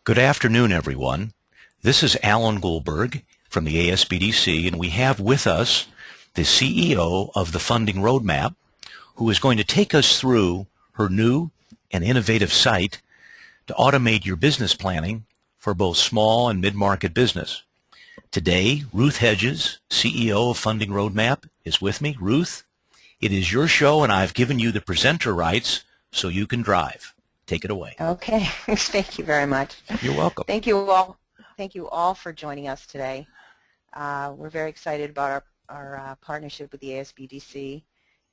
Good afternoon, everyone. This is Alan Goldberg from the ASBDC, and we have with us the CEO of the Funding RoadMap, who is going to take us through her new and innovative site to automate your business planning for both small and mid-market business. Today, Ruth Hedges, CEO of Funding RoadMap, is with me. Ruth, it is your show, and I've given you the presenter rights so you can drive. Take it away. Okay. Thank you very much. You're welcome. Thank you all. Thank you all for joining us today. We're very excited about our partnership with the ASBDC,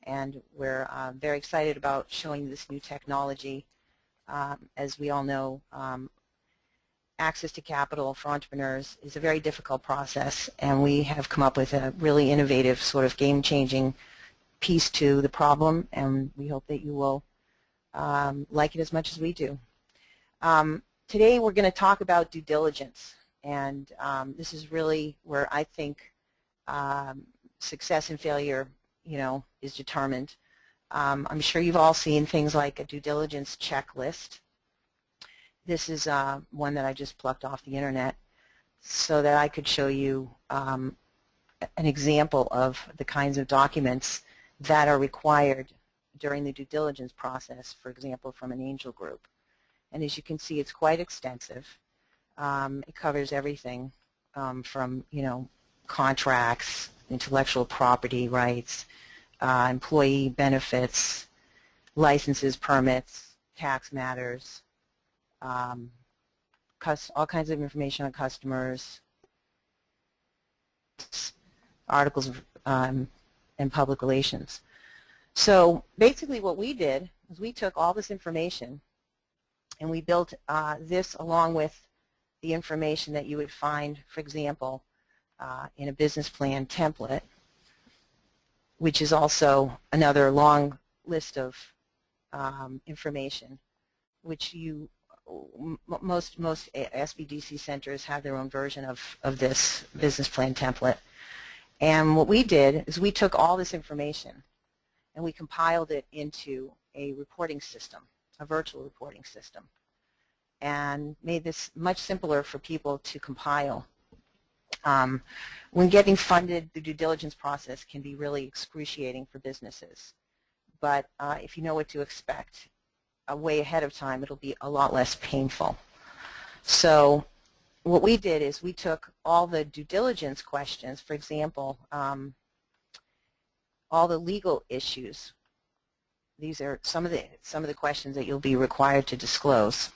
and we're very excited about showing this new technology. As we all know, access to capital for entrepreneurs is a very difficult process, and we have come up with a really innovative sort of game-changing piece to the problem, and we hope that you will like it as much as we do. Today we're going to talk about due diligence, and this is really where I think success and failure, is determined. I'm sure you've all seen things like a due diligence checklist. This is one that I just plucked off the internet so that I could show you an example of the kinds of documents that are required during the due diligence process, for example, from an angel group. And as you can see, it's quite extensive. It covers everything from, contracts, intellectual property rights, employee benefits, licenses, permits, tax matters, all kinds of information on customers, articles and public relations. So basically what we did is we took all this information and we built this along with the information that you would find, for example, in a business plan template, which is also another long list of information, which most SBDC centers have their own version of this business plan template. And what we did is we took all this information and we compiled it into a reporting system, a virtual reporting system, and made this much simpler for people to compile. When getting funded, the due diligence process can be really excruciating for businesses. But if you know what to expect way ahead of time, it'll be a lot less painful. So what we did is we took all the due diligence questions, for example, all the legal issues. These are some of the questions that you'll be required to disclose,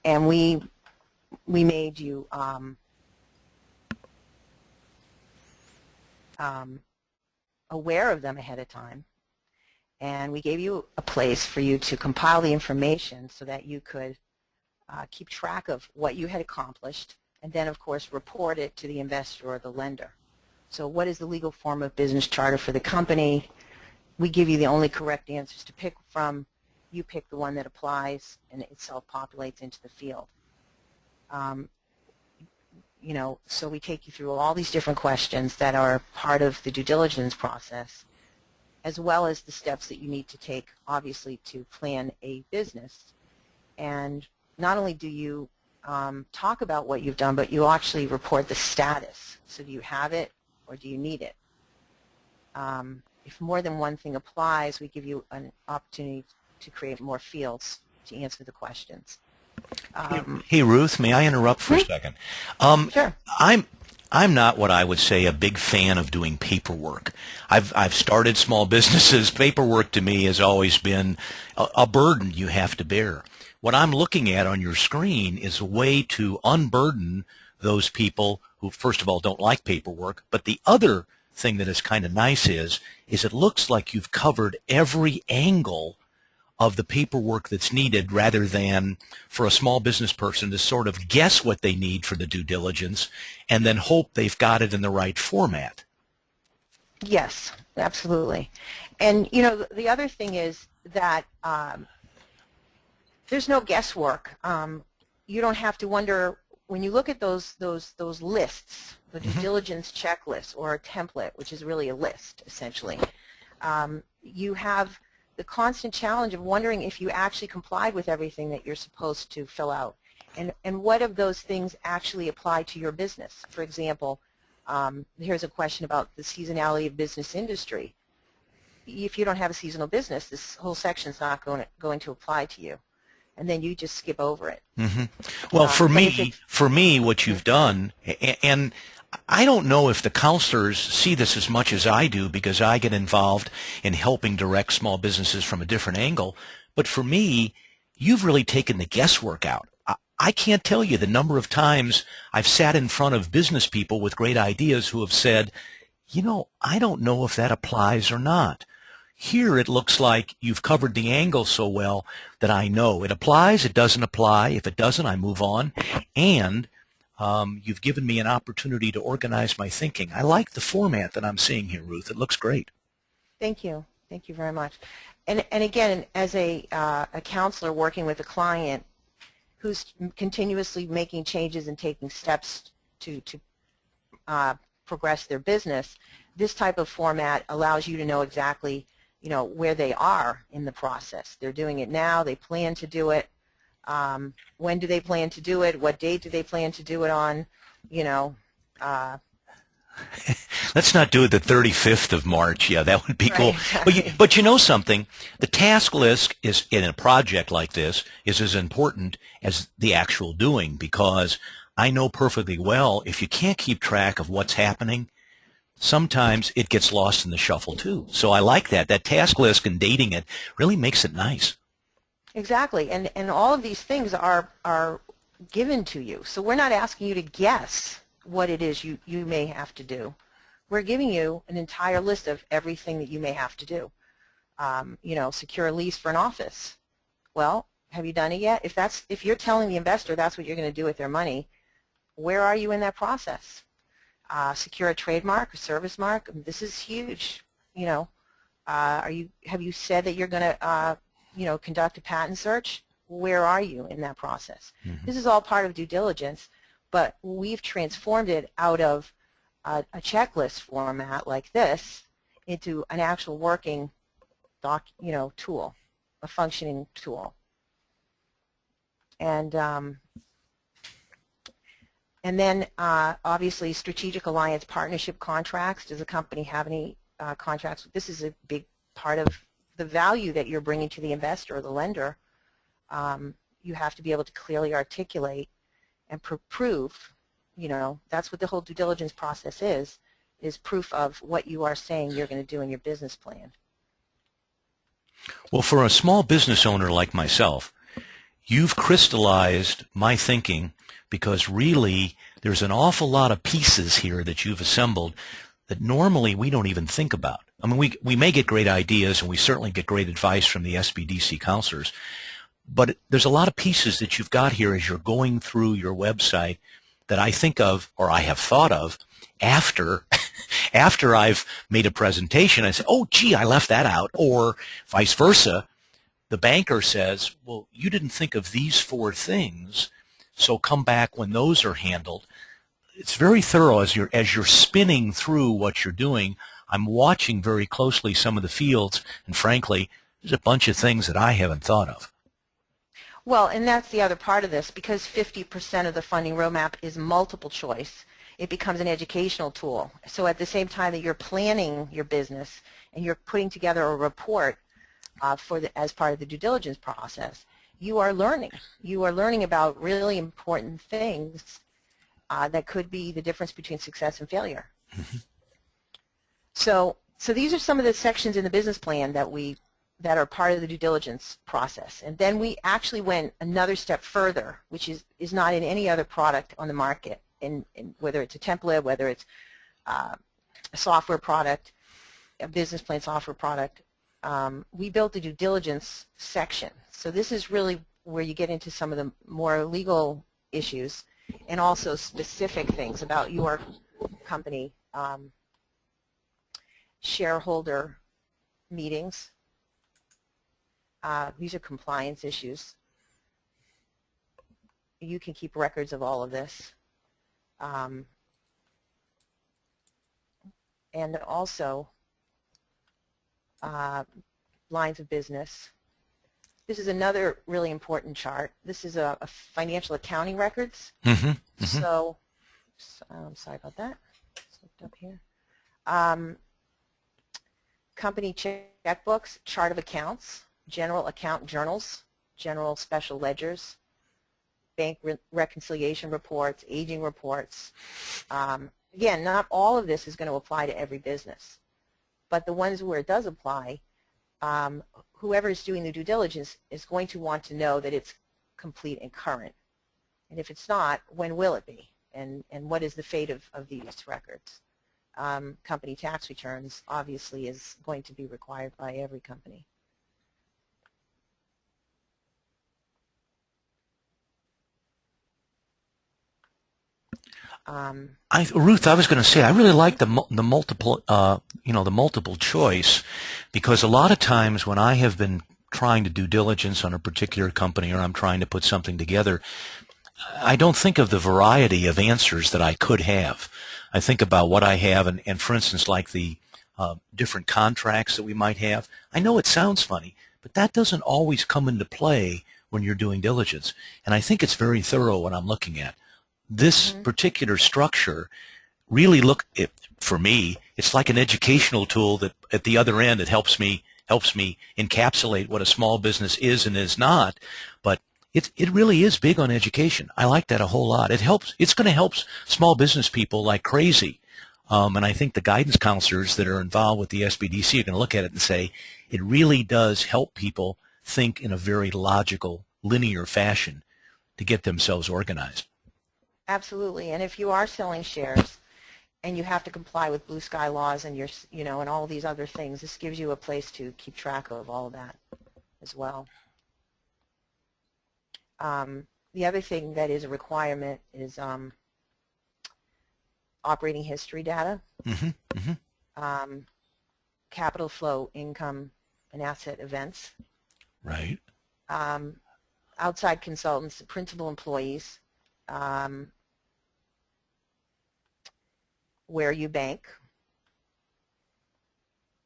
and we made you aware of them ahead of time, and we gave you a place for you to compile the information so that you could keep track of what you had accomplished, and then of course report it to the investor or the lender. So what is the legal form of business charter for the company? We give you the only correct answers to pick from. You pick the one that applies, and it self-populates into the field. So we take you through all these different questions that are part of the due diligence process, as well as the steps that you need to take, obviously, to plan a business. And not only do you talk about what you've done, but you actually report the status. So do you have it, or do you need it? If more than one thing applies, we give you an opportunity to create more fields to answer the questions. Hey, Ruth, may I interrupt for a second? Sure. I'm not what I would say a big fan of doing paperwork. I've started small businesses. Paperwork to me has always been a burden you have to bear. What I'm looking at on your screen is a way to unburden those people who, first of all, don't like paperwork, but the other thing that is kind of nice is it looks like you've covered every angle of the paperwork that's needed, rather than for a small business person to sort of guess what they need for the due diligence and then hope they've got it in the right format. Yes, absolutely. And the other thing is that there's no guesswork. You don't have to wonder when you look at those lists, the due diligence checklist or a template, which is really a list essentially. You have the constant challenge of wondering if you actually complied with everything that you're supposed to fill out. and what of those things actually apply to your business. For example, here's a question about the seasonality of business industry. If you don't have a seasonal business, this whole section is not going to apply to you, and then you just skip over it. Mm-hmm. Well, for me, what you've done, and I don't know if the counselors see this as much as I do because I get involved in helping direct small businesses from a different angle, but for me, you've really taken the guesswork out. I can't tell you the number of times I've sat in front of business people with great ideas who have said, you know, I don't know if that applies or not. Here it looks like you've covered the angle so well that I know it applies, it doesn't apply. If it doesn't, I move on. And you've given me an opportunity to organize my thinking. I like the format that I'm seeing here, Ruth. It looks great. Thank you. Thank you very much. And again, as a counselor working with a client who's continuously making changes and taking steps to progress their business, this type of format allows you to know exactly, you know, where they are in the process. They're doing it now. They plan to do it. When do they plan to do it? What date do they plan to do it on? You know. Let's not do it the 35th of March. Yeah, that would be cool. Exactly. But you know something? The task list is in a project like this is as important as the actual doing, because I know perfectly well if you can't keep track of what's happening, sometimes it gets lost in the shuffle too. So I like that. That task list and dating it really makes it nice. Exactly. And all of these things are given to you. So we're not asking you to guess what it is you may have to do. We're giving you an entire list of everything that you may have to do. You know, secure a lease for an office. Well, have you done it yet? If you're telling the investor that's what you're going to do with their money, where are you in that process? Secure a trademark, a service mark. This is huge. You know, have you said that you're going to you know, conduct a patent search? Where are you in that process? Mm-hmm. This is all part of due diligence, but we've transformed it out of a checklist format like this into an actual working tool, a functioning tool. And then obviously strategic alliance partnership contracts. Does the company have any contracts? This is a big part of the value that you're bringing to the investor or the lender. You have to be able to clearly articulate and prove, you know, that's what the whole due diligence process is proof of what you are saying you're going to do in your business plan. Well, for a small business owner like myself, you've crystallized my thinking, because really there's an awful lot of pieces here that you've assembled that normally we don't even think about. I mean, we may get great ideas, and we certainly get great advice from the SBDC counselors, but there's a lot of pieces that you've got here as you're going through your website that I think of, or I have thought of, after I've made a presentation. I say, oh, gee, I left that out. Or vice versa. The banker says, well, you didn't think of these 4 things, so come back when those are handled. It's very thorough as you're spinning through what you're doing. I'm watching very closely some of the fields, and frankly, there's a bunch of things that I haven't thought of. Well, and that's the other part of this, because 50% of the funding roadmap is multiple choice. It becomes an educational tool. So at the same time that you're planning your business and you're putting together a report as part of the due diligence process, you are learning. You are learning about really important things that could be the difference between success and failure. Mm-hmm. So these are some of the sections in the business plan that are part of the due diligence process. And then we actually went another step further, which is not in any other product on the market, in whether it's a template, whether it's a software product, a business plan software product. We built the due diligence section. So this is really where you get into some of the more legal issues and also specific things about your company, shareholder meetings. These are compliance issues. You can keep records of all of this. And also lines of business, This is another really important chart. This is a financial accounting records. So, sorry about that. It's up here. Company checkbooks, chart of accounts, general account journals, general special ledgers, bank reconciliation reports, aging reports. Again, not all of this is going to apply to every business, but the ones where it does apply, whoever is doing the due diligence is going to want to know that it's complete and current. And if it's not, when will it be? And what is the fate of these records? Company tax returns obviously is going to be required by every company. Ruth, I was going to say I really like the multiple, the multiple choice, because a lot of times when I have been trying to do diligence on a particular company, or I'm trying to put something together, I don't think of the variety of answers that I could have. I think about what I have, and for instance, like the different contracts that we might have. I know it sounds funny, but that doesn't always come into play when you're doing diligence, and I think it's very thorough what I'm looking at. This particular structure really for me, it's like an educational tool that at the other end it helps me encapsulate what a small business is and is not. But it really is big on education. I like that a whole lot. It's going to help small business people like crazy. And I think the guidance counselors that are involved with the SBDC are going to look at it and say, it really does help people think in a very logical, linear fashion to get themselves organized. Absolutely, and if you are selling shares and you have to comply with blue sky laws and and all these other things, this gives you a place to keep track of all of that as well. The other thing that is a requirement is operating history data, capital flow, income, and asset events. Right. Outside consultants, principal employees, where you bank.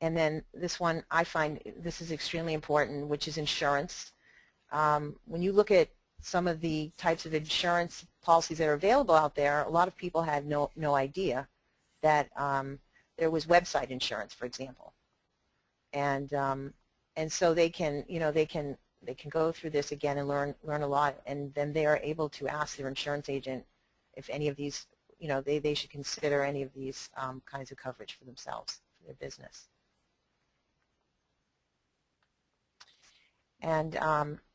And then this one, I find this is extremely important, which is insurance. When you look at some of the types of insurance policies that are available out there, a lot of people had no idea that there was website insurance, for example. And so they can go through this again and learn a lot, and then they are able to ask their insurance agent if any of these, they should consider any of these kinds of coverage for themselves, for their business. And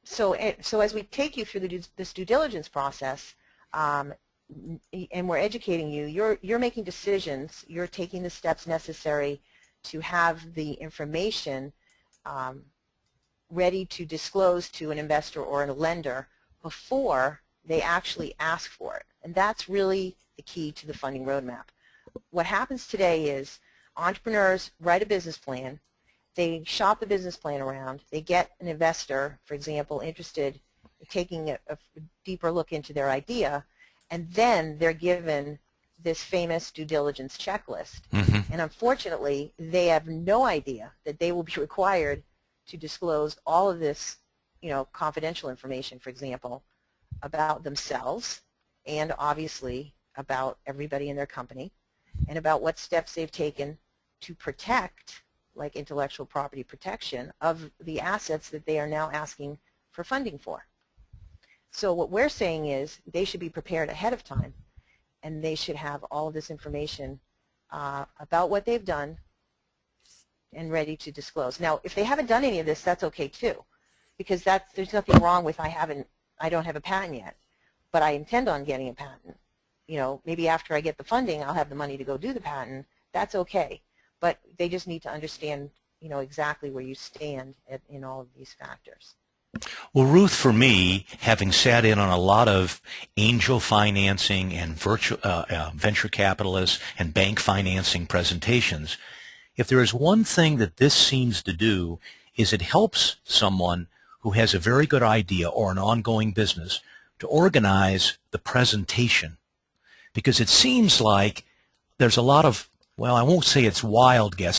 so as we take you through this due diligence process, and we're educating you, you're making decisions, you're taking the steps necessary to have the information ready to disclose to an investor or a lender before they actually ask for it. And that's really the key to the funding roadmap. What happens today is entrepreneurs write a business plan, they shop the business plan around, they get an investor, for example, interested in taking a deeper look into their idea, and then they're given this famous due diligence checklist. And unfortunately, they have no idea that they will be required to disclose all of this, confidential information, for example, about themselves and obviously about everybody in their company, and about what steps they've taken to protect, like intellectual property protection, of the assets that they are now asking for funding for. So what we're saying is they should be prepared ahead of time, and they should have all of this information about what they've done and ready to disclose. Now, if they haven't done any of this, that's okay too, because there's nothing wrong with I don't have a patent yet, but I intend on getting a patent. Maybe after I get the funding, I'll have the money to go do the patent. That's okay, but they just need to understand, exactly where you stand in all of these factors. Well, Ruth, for me, having sat in on a lot of angel financing and venture capitalists and bank financing presentations, if there is one thing that this seems to do, is it helps someone who has a very good idea or an ongoing business to organize the presentation. Because it seems like there's a lot of, well, I won't say it's wild guess,